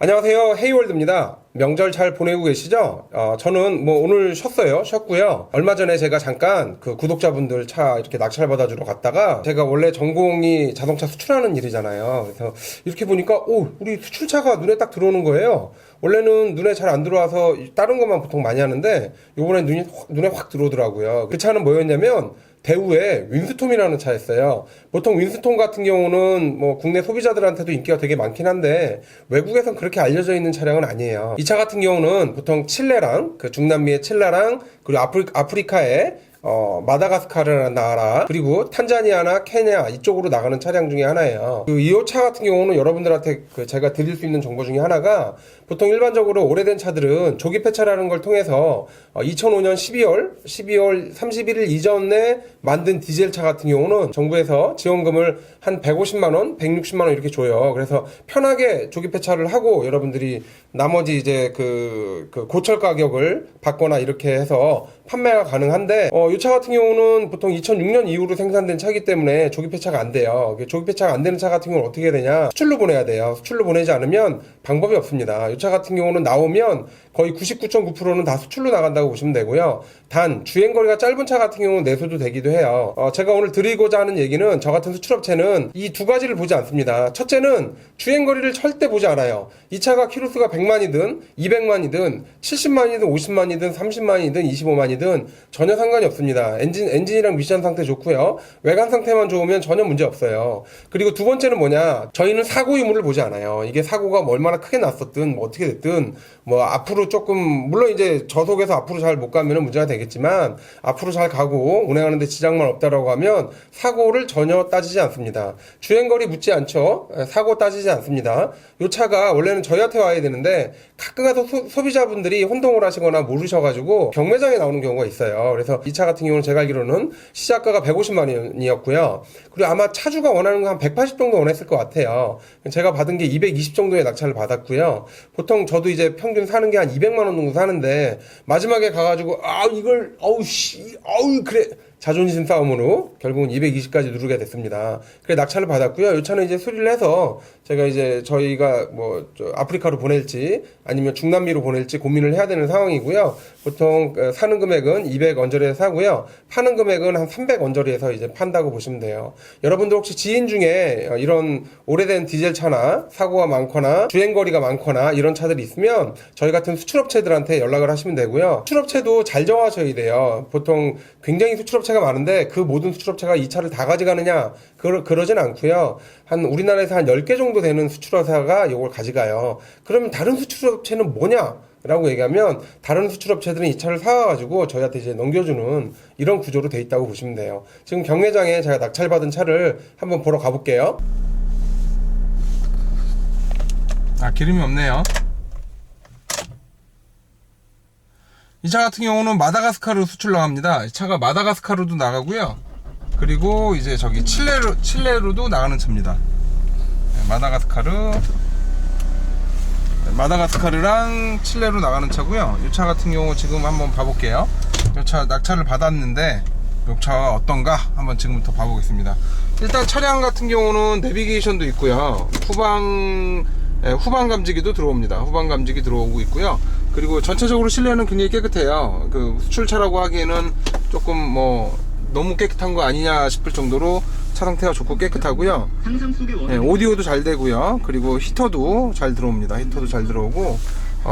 안녕하세요, 헤이월드입니다. 명절 잘 보내고 계시죠? 저는 오늘 쉬었고요. 얼마 전에 제가 잠깐 그 구독자분들 차 이렇게 낙찰 받아주러 갔다가, 제가 원래 전공이 자동차 수출하는 일이잖아요. 그래서 이렇게 보니까 우리 수출차가 눈에 딱 들어오는 거예요. 원래는 눈에 잘 안 들어와서 다른 것만 보통 많이 하는데 요번에 눈에 확 들어오더라고요. 그 차는 뭐였냐면 대우의 윈스톰이라는 차였어요. 보통 윈스톰 같은 경우는 국내 소비자들한테도 인기가 되게 많긴 한데 외국에선 그렇게 알려져 있는 차량은 아니에요. 이 차 같은 경우는 보통 칠레랑, 그 중남미의 칠레랑, 그리고 아프리카의 마다가스카르라는 나라, 그리고 탄자니아나 케냐 이쪽으로 나가는 차량 중에 하나예요. 이 차 같은 경우는 여러분들한테 제가 드릴 수 있는 정보 중에 하나가, 보통 일반적으로 오래된 차들은 조기 폐차라는 걸 통해서 2005년 12월 31일 이전에 만든 디젤 차 같은 경우는 정부에서 지원금을 한 150만원, 160만원 이렇게 줘요. 그래서 편하게 조기 폐차를 하고 여러분들이 나머지 이제 그 고철 가격을 받거나 이렇게 해서 판매가 가능한데, 이 차 같은 경우는 보통 2006년 이후로 생산된 차이기 때문에 조기 폐차가 안 돼요. 조기 폐차가 안 되는 차 같은 경우는 어떻게 해야 되냐? 수출로 보내야 돼요. 수출로 보내지 않으면 방법이 없습니다. 이 차 같은 경우는 나오면 거의 99.9%는 다 수출로 나간다고 보시면 되고요. 단 주행거리가 짧은 차 같은 경우는 내수도 되기도 해요. 제가 오늘 드리고자 하는 얘기는, 저 같은 수출업체는 이 두 가지를 보지 않습니다. 첫째는 주행거리를 절대 보지 않아요. 이 차가 키로수가 100만이든 200만이든 70만이든 50만이든 30만이든 25만이든 전혀 상관이 없습니다. 엔진이랑 미션 상태 좋고요. 외관 상태만 좋으면 전혀 문제 없어요. 그리고 두 번째는 뭐냐? 저희는 사고 유무를 보지 않아요. 이게 사고가 얼마나 크게 났었든 어떻게 됐든 앞으로 조금, 물론 이제 저속에서 앞으로 잘 못 가면 문제가 되겠지만, 앞으로 잘 가고 운행하는데 지장만 없다라고 하면 사고를 전혀 따지지 않습니다. 주행거리 묻지 않죠. 사고 따지지 않습니다. 이 차가 원래는 저희한테 와야 되는데 가끔 가서 소비자분들이 혼동을 하시거나 모르셔가지고 경매장에 나오는 경우가 있어요. 그래서 이 차 같은 경우는 제가 알기로는 시작가가 150만 원이었고요. 그리고 아마 차주가 원하는 거 한 180 정도 원했을 것 같아요. 제가 받은 게 220 정도의 낙찰을 받았고요. 보통 저도 이제 평균 사는 게 한 200만 원 정도 사는데, 마지막에 가가지고 그래, 자존심 싸움으로 결국은 220까지 누르게 됐습니다. 그래 낙찰을 받았고요. 이 차는 이제 수리를 해서 제가 이제 저희가 아프리카로 보낼지 아니면 중남미로 보낼지 고민을 해야 되는 상황이고요. 보통 사는 금액은 200 언저리에서 사고요. 파는 금액은 한 300 언저리에서 이제 판다고 보시면 돼요. 여러분들 혹시 지인 중에 이런 오래된 디젤 차나 사고가 많거나 주행거리가 많거나 이런 차들이 있으면 저희 같은 수출업체들한테 연락을 하시면 되고요. 수출업체도 잘 정하셔야 돼요. 보통 굉장히 수출업체가 많은데 그 모든 수출업체가 이 차를 다 가져가느냐? 그러진 않고요. 우리나라에서 한 10개 정도 되는 수출업체가 이걸 가져가요. 그러면 다른 수출업체는 뭐냐? 라고 얘기하면, 다른 수출업체들은 이 차를 사와가지고 저희한테 이제 넘겨주는 이런 구조로 돼 있다고 보시면 돼요. 지금 경매장에 제가 낙찰받은 차를 한번 보러 가볼게요. 기름이 없네요. 이 차 같은 경우는 마다가스카르 수출 나갑니다. 이 차가 마다가스카르도 나가고요. 그리고 이제 저기 칠레로도 나가는 차입니다. 마다가스카르랑 칠레로 나가는 차고요. 이 차 같은 경우 지금 한번 봐볼게요. 이 차 낙찰을 받았는데 이 차가 어떤가 한번 지금부터 봐보겠습니다. 일단 차량 같은 경우는 내비게이션도 있고요. 후방 감지기도 들어옵니다. 후방 감지기 들어오고 있고요. 그리고 전체적으로 실내는 굉장히 깨끗해요. 수출차라고 하기에는 조금 너무 깨끗한 거 아니냐 싶을 정도로 차 상태가 좋고 깨끗하고요. 오디오도 잘 되고요. 그리고 히터도 잘 들어옵니다. 히터도 잘 들어오고,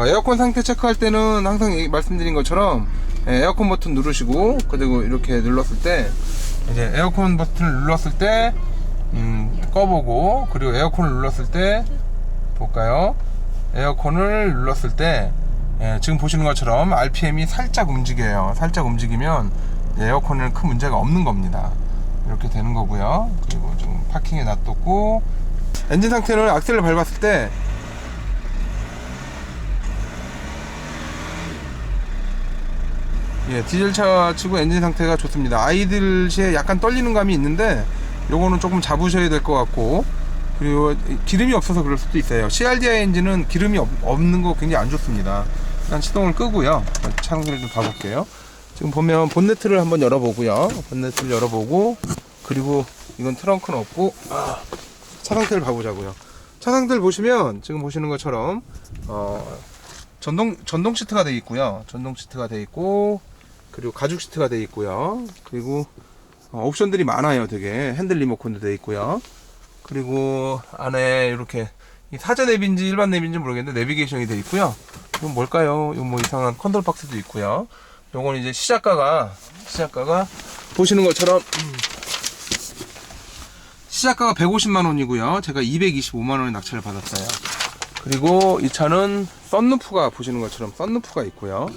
에어컨 상태 체크할 때는 항상 말씀드린 것처럼 에어컨 버튼 누르시고, 그리고 이렇게 눌렀을 때 이제 에어컨 버튼을 눌렀을 때 꺼보고, 그리고 에어컨을 눌렀을 때 볼까요? 에어컨을 눌렀을 때 지금 보시는 것처럼 RPM이 살짝 움직여요. 살짝 움직이면 에어컨에는 큰 문제가 없는 겁니다. 이렇게 되는 거고요. 그리고 지금 파킹에 놔뒀고, 엔진 상태는 악셀을 밟았을 때 디젤차 치고 엔진 상태가 좋습니다. 아이들 시에 약간 떨리는 감이 있는데 요거는 조금 잡으셔야 될 것 같고, 그리고 기름이 없어서 그럴 수도 있어요. CRDI 엔진은 기름이 없는 거 굉장히 안 좋습니다. 일단 시동을 끄고요. 차 상태를 좀 봐볼게요. 지금 보면 본네트를 한번 열어보고요. 본네트를 열어보고, 그리고 이건 트렁크는 없고, 차 상태를 봐보자고요. 차상들 보시면 지금 보시는 것처럼 전동 시트가 되어 있고요. 전동 시트가 되어 있고, 그리고 가죽 시트가 되어 있고요. 그리고 옵션들이 많아요. 되게 핸들 리모컨도 되어 있고요. 그리고 안에 이렇게 사제 내비인지 일반 내비인지 모르겠는데 내비게이션이 되어 있고요. 이건 뭘까요? 이건 뭐 이상한 컨트롤 박스도 있고요. 요건 이제 시작가가 보시는 것처럼 시작가가 150만원이고요. 제가 225만원에 낙찰을 받았어요. 그리고 이 차는 썬루프가 보시는 것처럼 썬루프가 있고요.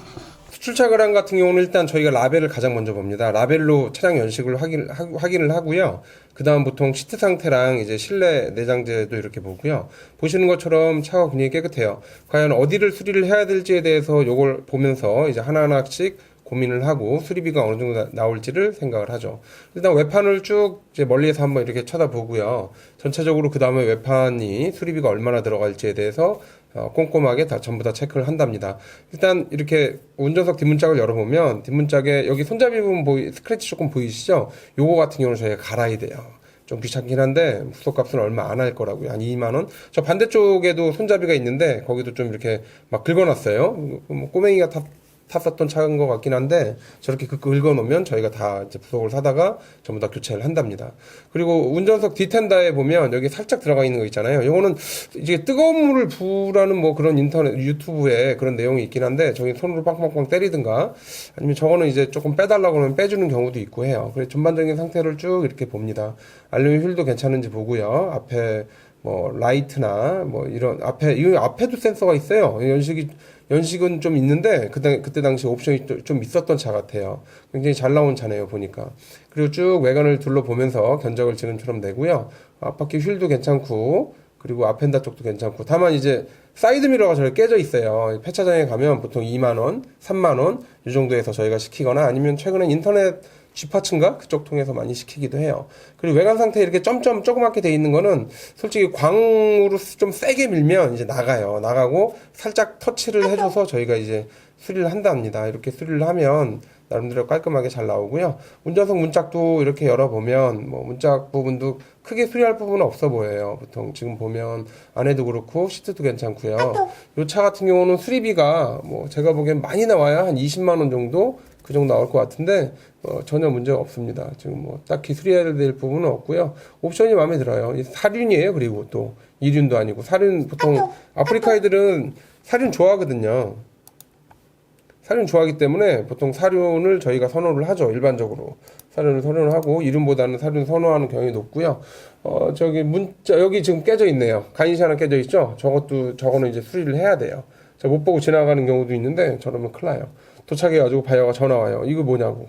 수출차 거래량 같은 경우는 일단 저희가 라벨을 가장 먼저 봅니다. 라벨로 차량 연식을 확인을 하고요. 그 다음 보통 시트 상태랑 이제 실내 내장재도 이렇게 보고요. 보시는 것처럼 차가 굉장히 깨끗해요. 과연 어디를 수리를 해야 될지에 대해서 요걸 보면서 이제 하나하나씩 고민을 하고 수리비가 어느 정도 나올지를 생각을 하죠. 일단 외판을 쭉 이제 멀리에서 한번 이렇게 쳐다보고요. 전체적으로 그 다음에 외판이 수리비가 얼마나 들어갈지에 대해서 꼼꼼하게 다 전부 다 체크를 한답니다. 일단 이렇게 운전석 뒷문짝을 열어보면 뒷문짝에 여기 손잡이 부분 스크래치 조금 보이시죠? 요거 같은 경우는 저희가 갈아야 돼요. 좀 귀찮긴 한데 후속값은 얼마 안 할 거라고요. 한 2만원? 저 반대쪽에도 손잡이가 있는데 거기도 좀 이렇게 막 긁어놨어요. 뭐 꼬맹이가 탔었던 차인 것 같긴 한데 저렇게 긁어놓으면 저희가 다 이제 부속을 사다가 전부 다 교체를 한답니다. 그리고 운전석 뒤텐다에 보면 여기 살짝 들어가 있는 거 있잖아요. 이거는 이제 뜨거운 물을 부으라는 뭐 그런 인터넷 유튜브에 그런 내용이 있긴 한데 저기 손으로 빵빵빵 때리든가 아니면 저거는 이제 조금 빼달라고 하면 빼주는 경우도 있고 해요. 그래서 전반적인 상태를 쭉 이렇게 봅니다. 알루미늄 휠도 괜찮은지 보고요. 앞에 뭐 라이트나 뭐 이런 이 앞에도 센서가 있어요. 연식은 좀 있는데 그때 당시 옵션이 좀 있었던 차 같아요. 굉장히 잘 나온 차네요 보니까. 그리고 쭉 외관을 둘러보면서 견적을 지금처럼 내고요. 앞바퀴 휠도 괜찮고 그리고 앞엔다 쪽도 괜찮고 다만 이제 사이드 미러가 저렇게 깨져 있어요. 폐차장에 가면 보통 2만원, 3만원 이 정도에서 저희가 시키거나 아니면 최근에 인터넷 G파츠인가? 그쪽 통해서 많이 시키기도 해요. 그리고 외관 상태 이렇게 점점 조그맣게 돼 있는 거는 솔직히 광으로 좀 세게 밀면 이제 나가고 살짝 터치를 해줘서 저희가 이제 수리를 한답니다. 이렇게 수리를 하면 나름대로 깔끔하게 잘 나오고요. 운전석 문짝도 이렇게 열어보면 뭐 문짝 부분도 크게 수리할 부분은 없어 보여요. 보통 지금 보면 안에도 그렇고 시트도 괜찮고요. 이 차 같은 경우는 수리비가 뭐 제가 보기엔 많이 나와야 한 20만원 정도 그 정도 나올 것 같은데 전혀 문제가 없습니다. 지금 뭐 딱히 수리해야 될 부분은 없고요. 옵션이 마음에 들어요. 사륜이에요. 그리고 또 이륜도 아니고 사륜 보통 아프리카 애들은 사륜 좋아하거든요. 사륜 좋아하기 때문에 보통 사륜을 저희가 선호를 하죠. 일반적으로 사륜을 선호를 하고 이륜보다는 사륜 선호하는 경향이 높고요. 저기 문자 여기 지금 깨져 있네요. 가인시 하나 깨져 있죠. 저거는 이제 수리를 해야 돼요. 제가 못 보고 지나가는 경우도 있는데 저러면 큰일 나요. 도착해가지고 바이어가 전화 와요. 이거 뭐냐고.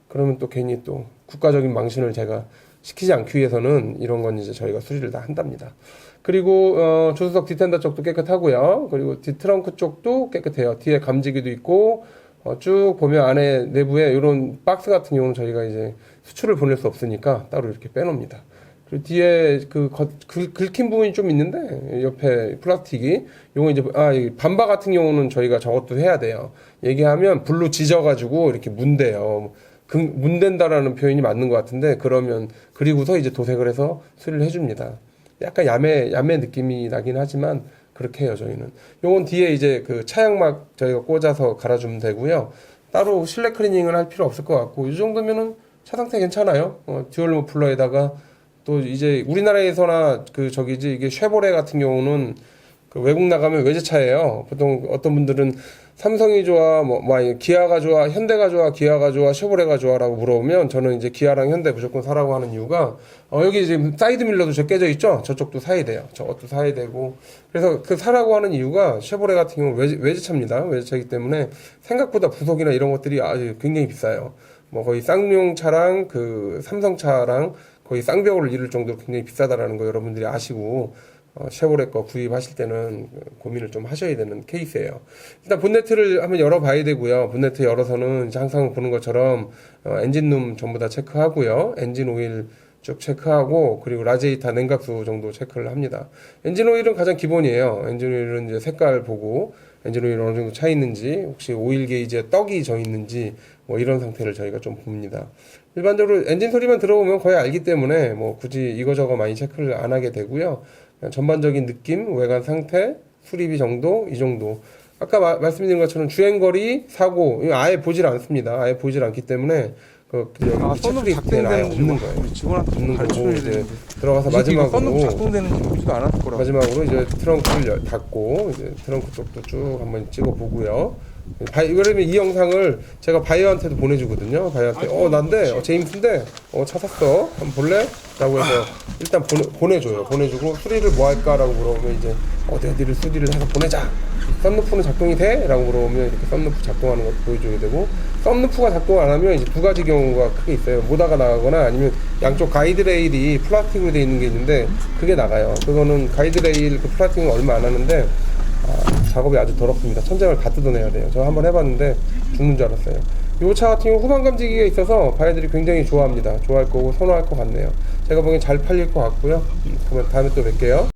그러면 또 괜히 또 국가적인 망신을 제가 시키지 않기 위해서는 이런 건 이제 저희가 수리를 다 한답니다. 그리고 조수석 뒤텐더 쪽도 깨끗하고요. 그리고 뒤트렁크 쪽도 깨끗해요. 뒤에 감지기도 있고 쭉 보면 안에 내부에 이런 박스 같은 경우는 저희가 이제 수출을 보낼 수 없으니까 따로 이렇게 빼놓습니다. 그리고 뒤에 긁힌 부분이 좀 있는데 옆에 플라스틱이 요거 이제 이 반바 같은 경우는 저희가 저것도 해야 돼요. 얘기하면 불로 지져가지고 이렇게 문대요. 문댄다라는 표현이 맞는 것 같은데 그리고서 이제 도색을 해서 수리를 해줍니다. 약간 야매 느낌이 나긴 하지만 그렇게 해요 저희는. 요건 뒤에 이제 그 차양막 저희가 꽂아서 갈아주면 되고요. 따로 실내 클리닝을 할 필요 없을 것 같고 이 정도면은 차 상태 괜찮아요. 듀얼 머플러에다가 또 이제 우리나라에서나 이게 쉐보레 같은 경우는 그 외국 나가면 외제차예요. 보통 어떤 분들은 삼성이 좋아, 기아가 좋아, 현대가 좋아, 기아가 좋아, 쉐보레가 좋아라고 물어보면 저는 이제 기아랑 현대 무조건 사라고 하는 이유가 여기 지금 사이드 밀러도 저 깨져 있죠? 저쪽도 사야 돼요. 저것도 사야 되고. 그래서 그 사라고 하는 이유가 쉐보레 같은 경우 외제차입니다. 외제차이기 때문에 생각보다 부속이나 이런 것들이 아주 굉장히 비싸요. 뭐 거의 쌍용 차랑 그 삼성 차랑 거의 쌍벽을 이룰 정도로 굉장히 비싸다라는 거 여러분들이 아시고 쉐보레 거 구입하실 때는 고민을 좀 하셔야 되는 케이스예요. 일단 본네트를 한번 열어봐야 되고요. 본네트 열어서는 이제 항상 보는 것처럼 엔진룸 전부 다 체크하고요. 엔진 오일 쭉 체크하고 그리고 라지에이터 냉각수 정도 체크를 합니다. 엔진 오일은 가장 기본이에요. 엔진 오일은 이제 색깔 보고 엔진 오일 어느 정도 차 있는지 혹시 오일 게이지에 떡이 져 있는지 뭐 이런 상태를 저희가 좀 봅니다. 일반적으로 엔진 소리만 들어보면 거의 알기 때문에 뭐 굳이 이거저거 많이 체크를 안 하게 되고요. 전반적인 느낌, 외관 상태, 수리비 정도 이 정도. 아까 말씀드린 것처럼 주행거리, 사고 이거 아예 보질 않습니다. 아예 보질 않기 때문에 여기 썬루프 체크리스트에는 아예 없는 거예요. 우리 직원한테 좀 없는 거고 가르쳐줘야 이제 되는데. 들어가서 썬루프 마지막으로 작동되는지 보지도 않았을 거라고. 마지막으로 이제 트렁크를 닫고 이제 트렁크 쪽도 쭉 한번 찍어 보고요. 그러면 이 영상을 제가 바이어한테도 보내주거든요. 바이어한테 난데 제임스인데 차 샀어 한번 볼래? 라고 해서 일단 보내줘요. 보내주고 수리를 뭐 할까라고 물어보면 이제 어디를 수리를 해서 보내자. 썬루프는 작동이 돼? 라고 물어보면 이렇게 썬루프 작동하는 것도 보여줘야 되고, 썬루프가 작동 안 하면 이제 두 가지 경우가 크게 있어요. 모다가 나가거나 아니면 양쪽 가이드레일이 플라스틱으로 되어 있는 게 있는데 그게 나가요. 그거는 가이드레일 그 플라스틱은 얼마 안 하는데 작업이 아주 더럽습니다. 천장을 다 뜯어내야 돼요. 저 한번 해봤는데 죽는 줄 알았어요. 이 차 같은 경우 후방 감지기가 있어서 바이들이 굉장히 좋아합니다. 좋아할 거고 선호할 것 같네요. 제가 보기엔 잘 팔릴 것 같고요. 그러면 다음에 또 뵐게요.